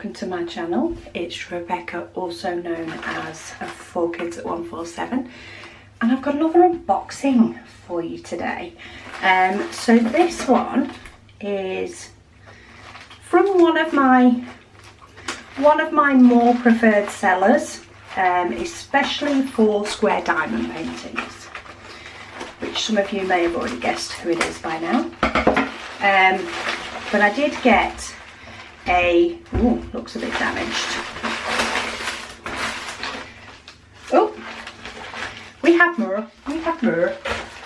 welcome to my channel. It's Rebecca, also known as 4Kids at 147, and I've got another unboxing for you today. So this one is from one of my more preferred sellers, especially for square diamond paintings, which some of you may have already guessed who it is by now. But I did get looks a bit damaged. Oh, we have more.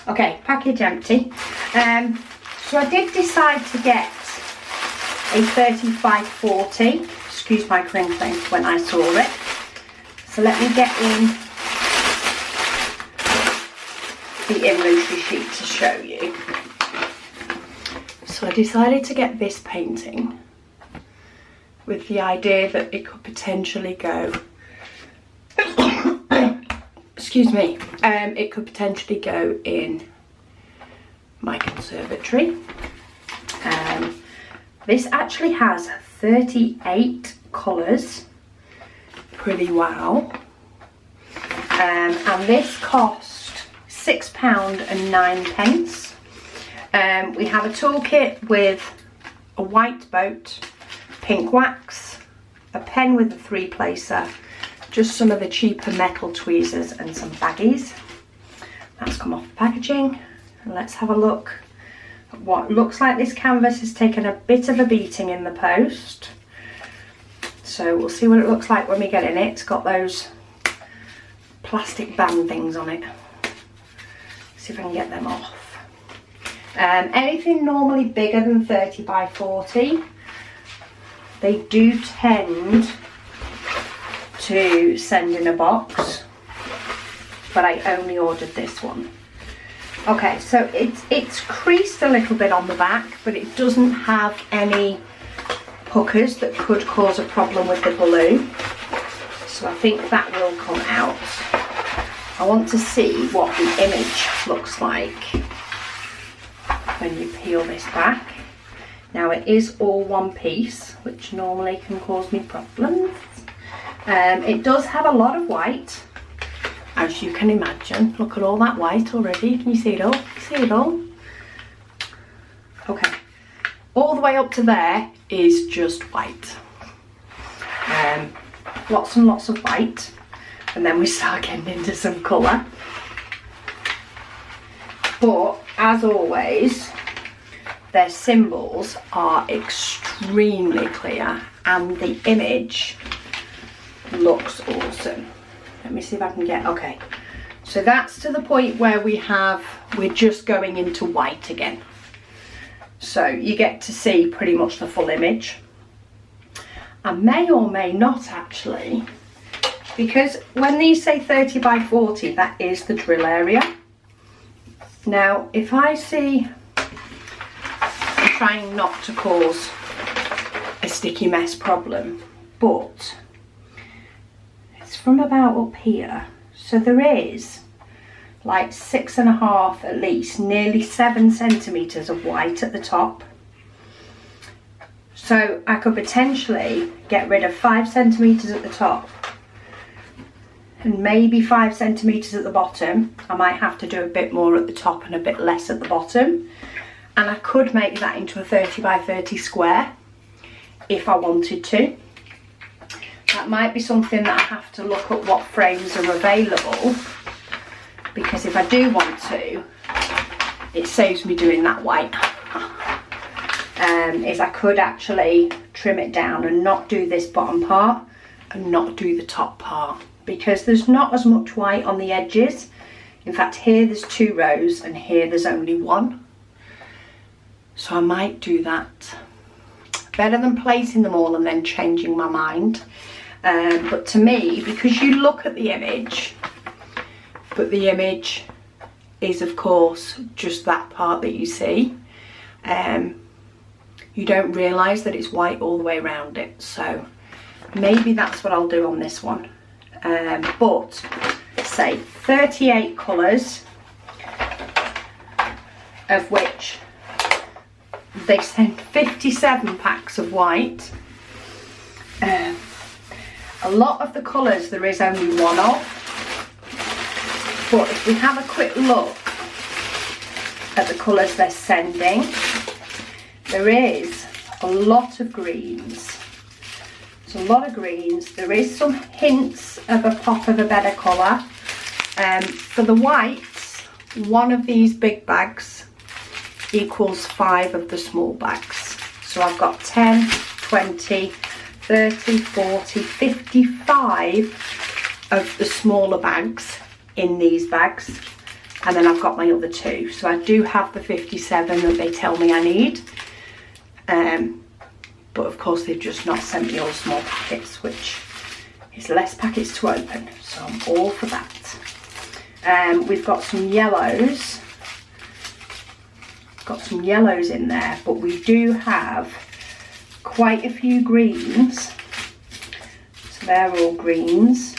Okay, package empty. So I did decide to get a 3540. Excuse my crinkling when I saw it. So let me get in the inventory sheet to show you. So I decided to get this painting with the idea that it could potentially go excuse me, it could potentially go in my conservatory. This actually has 38 colours, pretty wow, and this cost £6.09. We have a toolkit with a white boat, pink wax, a pen with a 3-placer, just some of the cheaper metal tweezers and some baggies. That's come off the packaging. And let's have a look at what looks like this canvas has taken a bit of a beating in the post. So we'll see what it looks like when we get in it. It's got those plastic band things on it. See if I can get them off. Anything normally bigger than 30 by 40, they do tend to send in a box, but I only ordered this one. Okay, so it's creased a little bit on the back, but it doesn't have any hookers that could cause a problem with the glue. So I think that will come out. I want to see what the image looks like when you peel this back. Now it is all one piece, which normally can cause me problems. It does have a lot of white, as you can imagine. Look at all that white already. Can you see it all? See it all? Okay. All the way up to there is just white. Lots and lots of white. And then we start getting into some colour. But, as always, their symbols are extremely clear and the image looks awesome. Let me see if I can get, okay. So that's to the point where we're just going into white again. So you get to see pretty much the full image. I may or may not actually, because when these say 30 by 40, that is the drill area. Now, if I see, I'm trying not to cause a sticky mess problem, but it's from about up here. So there is like 6.5 at least, nearly 7 centimetres of white at the top. So I could potentially get rid of 5 centimetres at the top and maybe 5 centimetres at the bottom. I might have to do a bit more at the top and a bit less at the bottom. And I could make that into a 30 by 30 square if I wanted to. That might be something that I have to look at what frames are available, because if I do want to, it saves me doing that white. Is I could actually trim it down and not do this bottom part and not do the top part, because there's not as much white on the edges. In fact, here there's 2 rows and here there's only 1. So I might do that. Better than placing them all and then changing my mind. But to me, because you look at the image, but the image is of course just that part that you see, you don't realise that it's white all the way around it. So maybe that's what I'll do on this one. But say 38 colours, of which they sent 57 packs of white. A lot of the colours there is only one of, but if we have a quick look at the colours they're sending, there is a lot of greens. There's a lot of greens. There is some hints of a pop of a better colour. For the whites, one of these big bags equals 5 of the small bags. So I've got 10, 20, 30, 40, 55 of the smaller bags in these bags, and then I've got my other 2. So I do have the 57 that they tell me I need, but of course they've just not sent me all small packets, which is less packets to open, so I'm all for that. We've got some yellows. Got some yellows in there, but we do have quite a few greens. So they're all greens.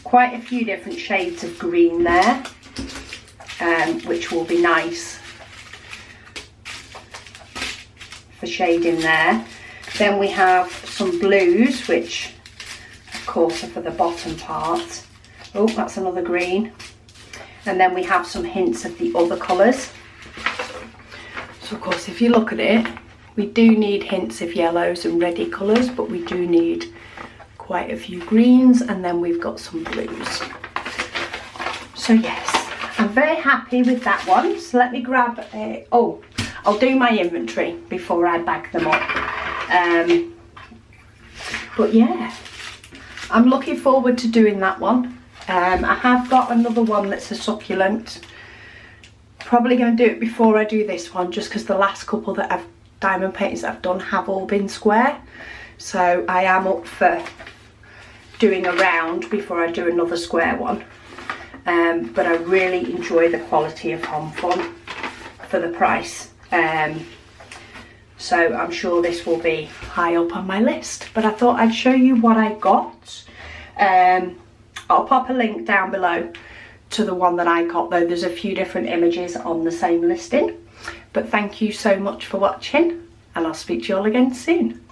Quite a few different shades of green there, which will be nice for shading there. Then we have some blues, which of course are for the bottom part. Oh, that's another green. And then we have some hints of the other colours. So of course if you look at it, we do need hints of yellows and reddy colours, but we do need quite a few greens, and then we've got some blues. So yes, I'm very happy with that one. So let me grab a, oh, I'll do my inventory before I bag them up. But yeah, I'm looking forward to doing that one. I have got another one that's a succulent. Probably going to do it before I do this one, just because the last couple that I've diamond paintings that I've done have all been square. So I am up for doing a round before I do another square one. But I really enjoy the quality of Homfun for the price. So I'm sure this will be high up on my list. But I thought I'd show you what I got. I'll pop a link down below to the one that I got, though there's a few different images on the same listing. But thank you so much for watching, and I'll speak to you all again soon.